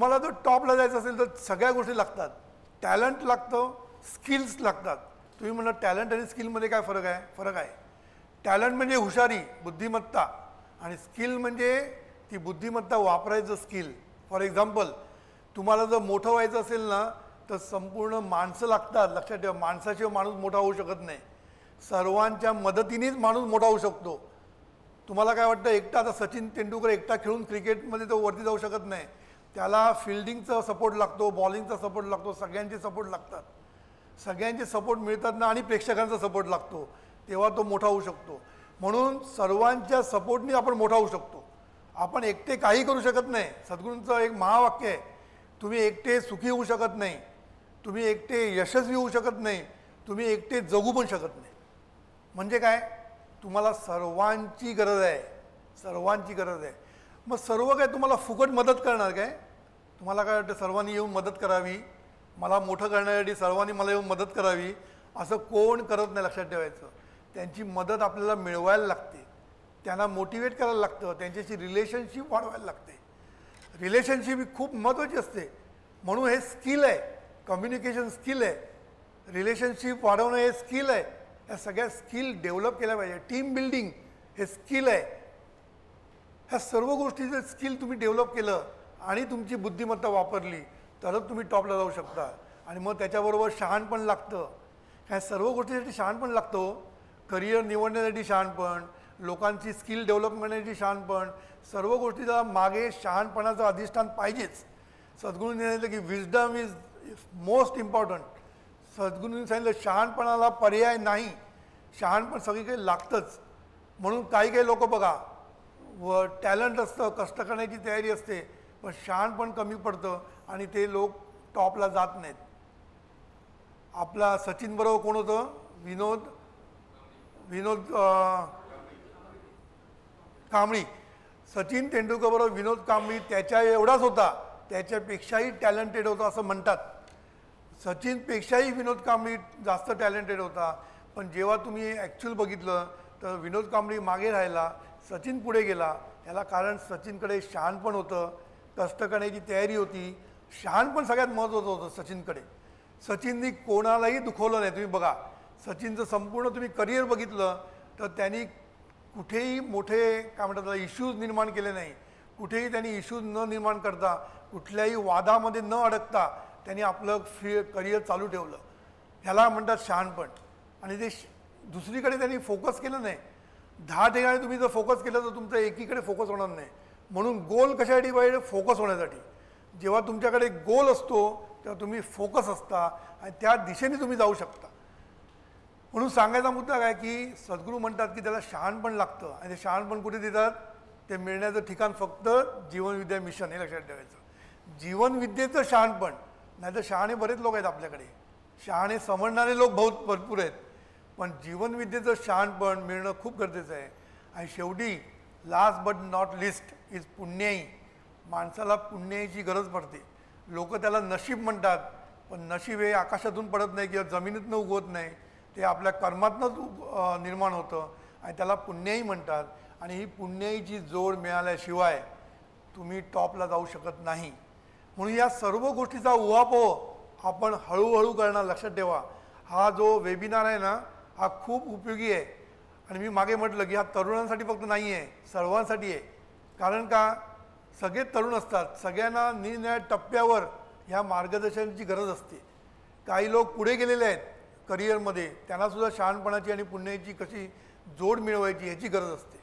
तुम्हाला जर टॉपला जायचं असेल तर सगळ्या गोष्टी लागतात. टॅलेंट लागतं, स्किल्स लागतात. तुम्ही म्हणा टॅलेंट आणि स्किलमध्ये काय फरक आहे? फरक आहे. टॅलेंट म्हणजे हुशारी, बुद्धिमत्ता, आणि स्किल म्हणजे ती बुद्धिमत्ता वापरायचं स्किल. फॉर एक्झाम्पल, तुम्हाला जर मोठं व्हायचं असेल ना तर संपूर्ण माणसं लागतात. लक्षात ठेवा, माणसाशिवाय माणूस मोठा होऊ शकत नाही. सर्वांच्या मदतीनेच माणूस मोठा होऊ शकतो. तुम्हाला काय वाटतं एकटा, आता सचिन तेंडुलकर एकटा खेळून क्रिकेटमध्ये तो वरती जाऊ शकत नाही. त्याला फिल्डिंगचा सपोर्ट लागतो, बॉलिंगचा सपोर्ट लागतो, सगळ्यांचे सपोर्ट लागतात. सगळ्यांचे सपोर्ट मिळतात ना, आणि प्रेक्षकांचा सपोर्ट लागतो, तेव्हा तो मोठा होऊ शकतो. म्हणून सर्वांच्या सपोर्टने आपण मोठा होऊ शकतो. आपण एकटे काही करू शकत नाही. सद्गुरूंचं एक महावाक्य आहे, तुम्ही एकटे सुखी होऊ शकत नाही, तुम्ही एकटे यशस्वी होऊ शकत नाही, तुम्ही एकटे जगू पण शकत नाही. म्हणजे काय? तुम्हाला सर्वांची गरज आहे, सर्वांची गरज आहे. मग सर्व काय तुम्हाला फुकट मदत करणार काय? तुम्हाला काय वाटतं सर्वांनी येऊन मदत करावी, मला मोठं करण्यासाठी सर्वांनी मला येऊन मदत करावी, असं कोण करत नाही. लक्षात ठेवायचं, त्यांची मदत आपल्याला मिळवायला लागते, त्यांना मोटिवेट करायला लागतं, त्यांच्याशी रिलेशनशिप वाढवायला लागते. रिलेशनशिप ही खूप महत्त्वाची असते. म्हणून हे स्किल आहे, कम्युनिकेशन स्किल आहे, रिलेशनशिप वाढवणं हे स्किल आहे. या सगळ्या स्किल डेव्हलप केल्या पाहिजे. टीम बिल्डिंग हे स्किल आहे. ह्या सर्व गोष्टीचं स्किल तुम्ही डेव्हलप केलं आणि तुमची बुद्धिमत्ता वापरली तरच तुम्ही टॉपला जाऊ शकता. आणि मग त्याच्याबरोबर शहाणपण लागतं. ह्या सर्व गोष्टीसाठी शहाणपण लागतो. करिअर निवडण्यासाठी शहाणपण, लोकांची स्किल डेव्हलप करण्यासाठी शहाणपण, सर्व गोष्टीचा मागे शहाणपणाचं अधिष्ठान पाहिजेच. सद्गुरूंनी सांगितलं की विजडम इज मोस्ट इम्पॉर्टंट. सद्गुरूंनी सांगितलं शहाणपणाला पर्याय नाही, शहाणपण सगळीकडे लागतंच. म्हणून काही लोक बघा, व टॅलेंट असतं, कष्ट करण्याची तयारी असते, पण शहाणपण कमी पडतं आणि ते लोक टॉपला जात नाहीत. आपला सचिन बरोबर कोण होतं? विनोद कांबळी. सचिन तेंडुलकर बरोबर विनोद कांबळी त्याच्या एवढाच होता, त्याच्यापेक्षाही टॅलेंटेड होता असं म्हणतात. सचिनपेक्षाही विनोद कांबळी जास्त टॅलेंटेड होता. पण जेव्हा तुम्ही ॲक्च्युअल बघितलं तर विनोद कांबळी मागे राहिला, सचिन पुढे गेला. याला कारण सचिनकडे शहाणपण होतं, कष्ट करण्याची तयारी होती. शहाणपण सगळ्यात महत्त्वाचं होतं सचिनकडे. सचिननी कोणालाही दुखवलं नाही. तुम्ही बघा, सचिनचं संपूर्ण तुम्ही करिअर बघितलं तर त्यांनी कुठेही मोठे काय म्हणतात त्याला इश्यूज निर्माण केले नाही. कुठेही त्यांनी इश्यूज न निर्माण करता, कुठल्याही वादामध्ये न अडकता त्यांनी आपलं करिअर चालू ठेवलं. ह्याला म्हणतात शहाणपण. आणि ते दुसरीकडे त्यांनी फोकस केलं नाही. 10 ठिकाणी तुम्ही जर फोकस केलं तर तुमचं एकीकडे फोकस होणार नाही. म्हणून गोल कशासाठी पाहिजे? फोकस होण्यासाठी. जेव्हा तुमच्याकडे गोल असतो तेव्हा तुम्ही फोकस असता आणि त्या दिशेने तुम्ही जाऊ शकता. म्हणून सांगायचा मुद्दा काय की सद्गुरू म्हणतात की त्याला शहाणपण लागतं. आणि ते शहाणपण कुठे देतात? ते मिळण्याचं ठिकाण फक्त जीवनविद्या मिशन. हे लक्षात ठेवायचं. जीवनविद्येचं शहाणपण नाही तर शहाणे बरेच लोक आहेत आपल्याकडे, शहाणे समजणारे लोक भरपूर आहेत, पण जीवनविद्येचं शहाणपण मिळणं खूप गरजेचं आहे. आणि शेवटी last but not list is पुण्याई. माणसाला पुण्याईची गरज पडते. लोक त्याला नशीब म्हणतात, पण नशीब हे आकाशातून पडत नाही किंवा जमिनीतनं उगवत नाही, ते आपल्या कर्मातनंच निर्माण होतं आणि त्याला पुण्याई म्हणतात. आणि ही पुण्याईची जोड मिळाल्याशिवाय तुम्ही टॉपला जाऊ शकत नाही. म्हणून या सर्व गोष्टीचा उहापोह आपण हळूहळू करणार. लक्षात ठेवा, हा जो वेबिनार आहे ना हा खूप उपयोगी आहे. आणि मी मागे म्हटलं की हा तरुणांसाठी फक्त नाही आहे, सर्वांसाठी आहे. कारण का सगळे तरुण असतात, सगळ्यांना निरनिराळ्या टप्प्यावर ह्या मार्गदर्शनाची गरज असते. काही लोक पुढे गेलेले आहेत करिअरमध्ये, त्यांनासुद्धा शहाणपणाची आणि पुण्याची कशी जोड मिळवायची ह्याची गरज असते.